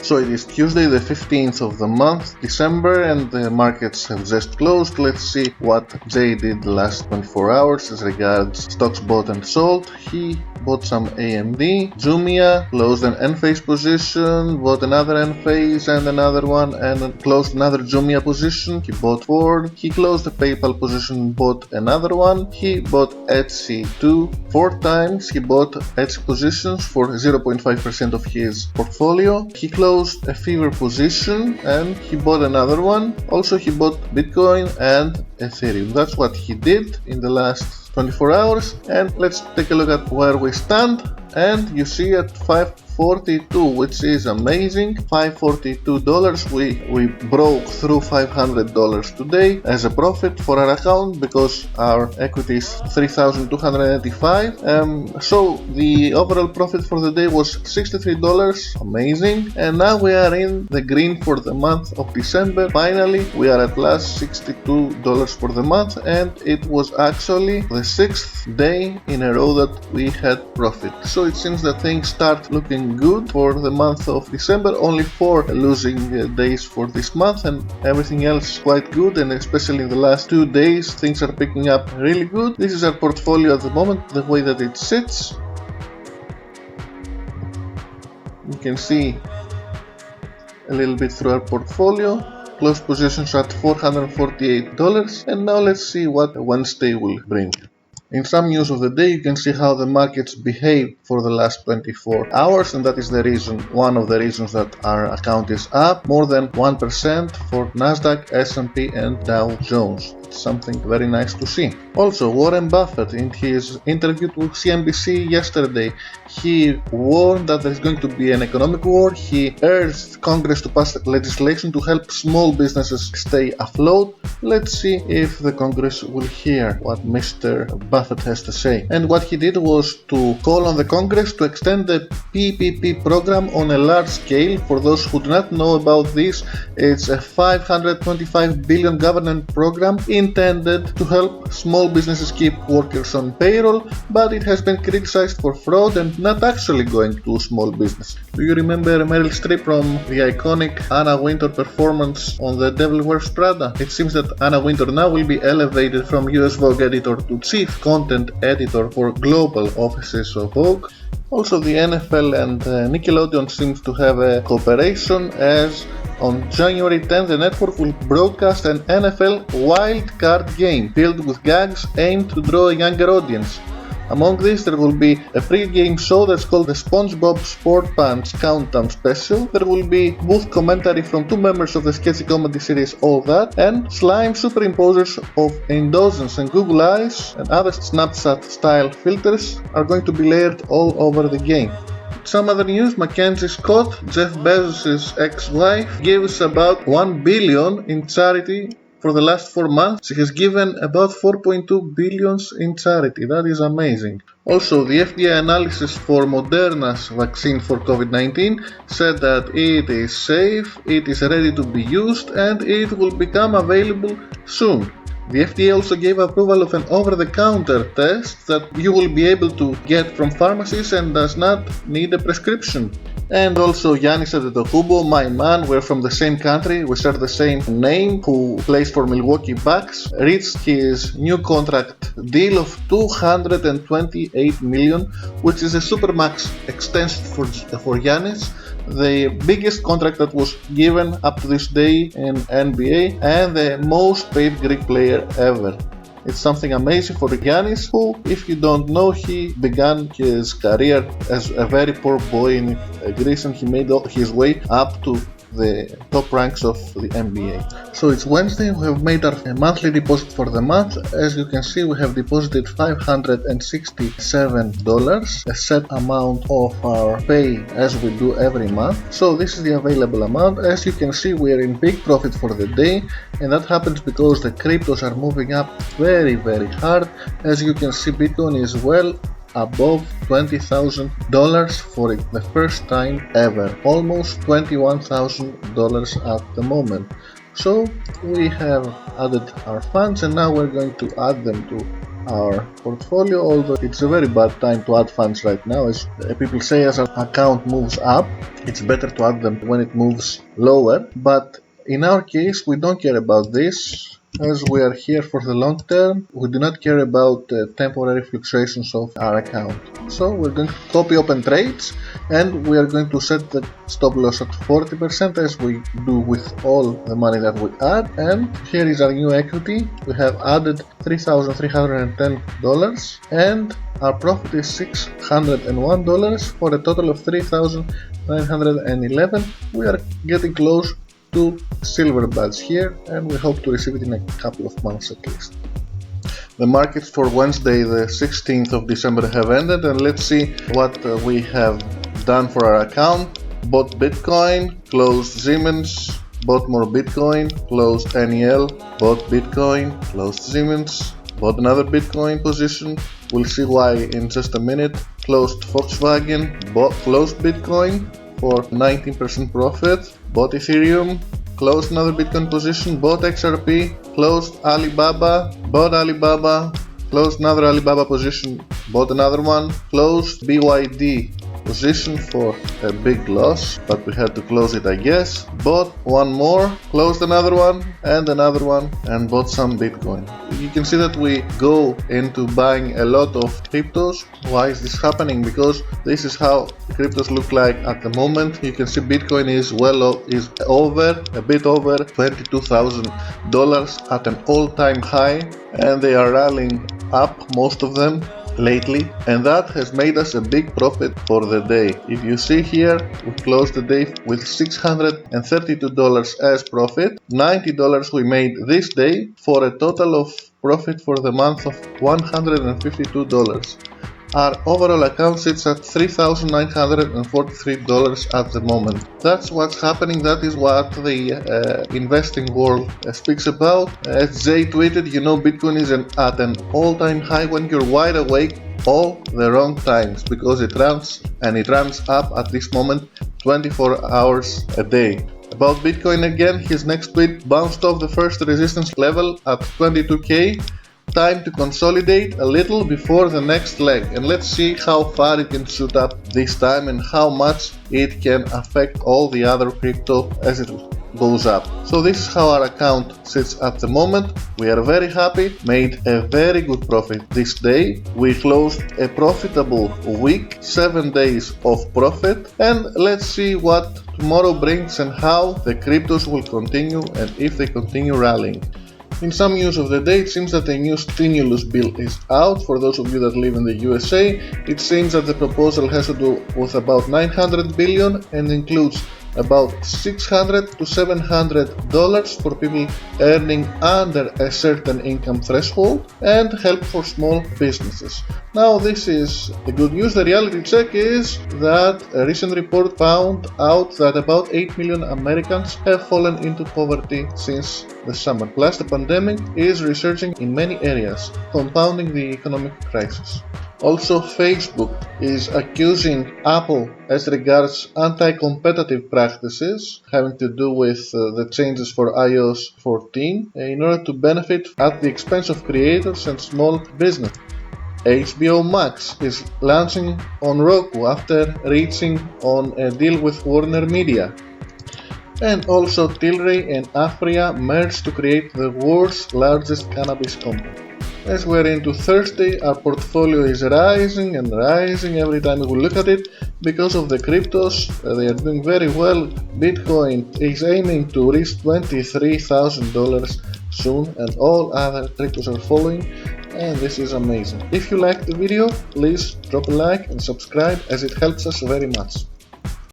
So it is Tuesday the 15th of the month, December, and the markets have just closed. Let's see what Jay did the last 24 hours as regards stocks bought and sold. He bought some AMD, Jumia, closed an Enphase position, bought another Enphase and another one, and closed another Jumia position. He bought Ford. He closed a PayPal position, bought another one. He bought Etsy 4 times. He bought Etsy positions for 0.5% of his portfolio. He closed a Fever position and he bought another one. Also, he bought Bitcoin and Ethereum. That's what he did in the last 24 hours. And let's take a look at where we stand. And you see at $542, which is amazing. $542. We broke through $500 today as a profit for our account because our equity is $3,285. So the overall profit for the day was $63. Amazing. And now we are in the green for the month of December. Finally, we are at last $62 for the month, and it was actually the 6th day in a row that we had profit. So it seems that things start looking good for the month of December. Only 4 losing days for this month, and everything else quite good, and especially in the last 2 days things are picking up really good. This is our portfolio at the moment, the way that it sits. You can see a little bit through our portfolio. Closed positions at $448, and now let's see what Wednesday will bring. In some news of the day, you can see how the markets behaved for the last 24 hours, and that is one of the reasons that our account is up more than 1% for Nasdaq, S&P, and Dow Jones. Something very nice to see. Also, Warren Buffett, in his interview with CNBC yesterday, he warned that there is going to be an economic war. He urged Congress to pass legislation to help small businesses stay afloat. Let's see if the Congress will hear what Mr. Buffett has to say. And what he did was to call on the Congress to extend the PPP program on a large scale. For those who do not know about this, it's a $525 billion government program intended to help small businesses keep workers on payroll, but it has been criticized for fraud and not actually going to small business. Do you remember Meryl Streep from the iconic Anna Wintour performance on The Devil Wears Prada? It seems that Anna Wintour now will be elevated from US Vogue editor to chief content editor for global offices of Vogue. Also, the NFL and Nickelodeon seems to have a cooperation, as on January 10th the network will broadcast an NFL wild card game filled with gags aimed to draw a younger audience. Among these, there will be a pre-game show that's called the SpongeBob Sport Pants Countdown Special. There will be booth commentary from 2 members of the sketchy comedy series All That, and slime superimposers of Indulgence and Google Eyes and other Snapchat-style filters are going to be layered all over the game. Some other news: Mackenzie Scott, Jeff Bezos' ex-wife, gave us about $1 billion in charity. For the last 4 months, she has given about $4.2 billion in charity. That is amazing. Also, the FDA analysis for Moderna's vaccine for COVID-19 said that it is safe, it is ready to be used, and it will become available soon. The FDA also gave approval of an over-the-counter test that you will be able to get from pharmacies and does not need a prescription. And also Giannis Antetokounmpo, my man, we're from the same country, we share the same name, who plays for Milwaukee Bucks, reached his new contract deal of $228 million, which is a supermax extension for Giannis, the biggest contract that was given up to this day in NBA, and the most paid Greek player ever. It's something amazing for Giannis, who, if you don't know, he began his career as a very poor boy in Greece, and he made his way up to the top ranks of the NBA. So it's Wednesday, we have made our monthly deposit for the month. As you can see, we have deposited $567, a set amount of our pay as we do every month. So this is the available amount. As you can see, we are in big profit for the day, and that happens because the cryptos are moving up very hard. As you can see, Bitcoin is well above $20,000 for the first time ever, almost $21,000 at the moment. So we have added our funds, and now we're going to add them to our portfolio, although it's a very bad time to add funds right now. As people say, as our account moves up, it's better to add them when it moves lower, but in our case we don't care about this. As we are here for the long term, we do not care about temporary fluctuations of our account. So we're going to copy open trades, and we are going to set the stop loss at 40% as we do with all the money that we add. And here is our new equity. We have added $3,310 and our profit is $601 for a total of $3,911. We are getting close to silver badge here, and we hope to receive it in a couple of months at least. The markets for Wednesday the 16th of December have ended, and let's see what we have done for our account. Bought Bitcoin, closed Siemens, bought more Bitcoin, closed NEL, bought Bitcoin, closed Siemens, bought another Bitcoin position, we'll see why in just a minute, closed Volkswagen, closed Bitcoin for 19% profit, bought Ethereum, closed another Bitcoin position, bought XRP, closed Alibaba, bought Alibaba, closed another Alibaba position, bought another one, closed BYD position for a big loss, but we had to close it I guess, bought one more, closed another one, and bought some Bitcoin. You can see that we go into buying a lot of cryptos. Why is this happening? Because this is how cryptos look like at the moment. You can see Bitcoin is a bit over $22,000 at an all-time high, and they are rallying up, most of them lately, and that has made us a big profit for the day. If you see here, we closed the day with $632 as profit, $90 we made this day, for a total of profit for the month of $152. Our overall account sits at $3,943 at the moment. That's what's happening. That is what the investing world speaks about. As Jay tweeted, Bitcoin is at an all-time high when you're wide awake all the wrong times, because it runs up at this moment 24 hours a day. About Bitcoin again, his next tweet bounced off the first resistance level at 22k. Time to consolidate a little before the next leg, and let's see how far it can shoot up this time and how much it can affect all the other crypto as it goes up. So this is how our account sits at the moment. We are very happy, made a very good profit this day. We closed a profitable week, 7 days of profit, and let's see what tomorrow brings and how the cryptos will continue and if they continue rallying. In some news of the day, it seems that a new stimulus bill is out. For those of you that live in the USA, it seems that the proposal has to do with about $900 billion and includes about $600 to $700 for people earning under a certain income threshold, and help for small businesses. Now this is the good news. The reality check is that a recent report found out that about 8 million Americans have fallen into poverty since the summer. Plus the pandemic is resurging in many areas, compounding the economic crisis. Also, Facebook is accusing Apple as regards anti-competitive practices having to do with the changes for iOS 14 in order to benefit at the expense of creators and small business. HBO Max is launching on Roku after reaching on a deal with Warner Media. And also Tilray and Afria merged to create the world's largest cannabis company. As we're into Thursday, our portfolio is rising and rising every time we look at it because of the cryptos. They are doing very well. Bitcoin is aiming to reach $23,000 soon, and all other cryptos are following, and this is amazing. If you liked the video, please drop a like and subscribe, as it helps us very much.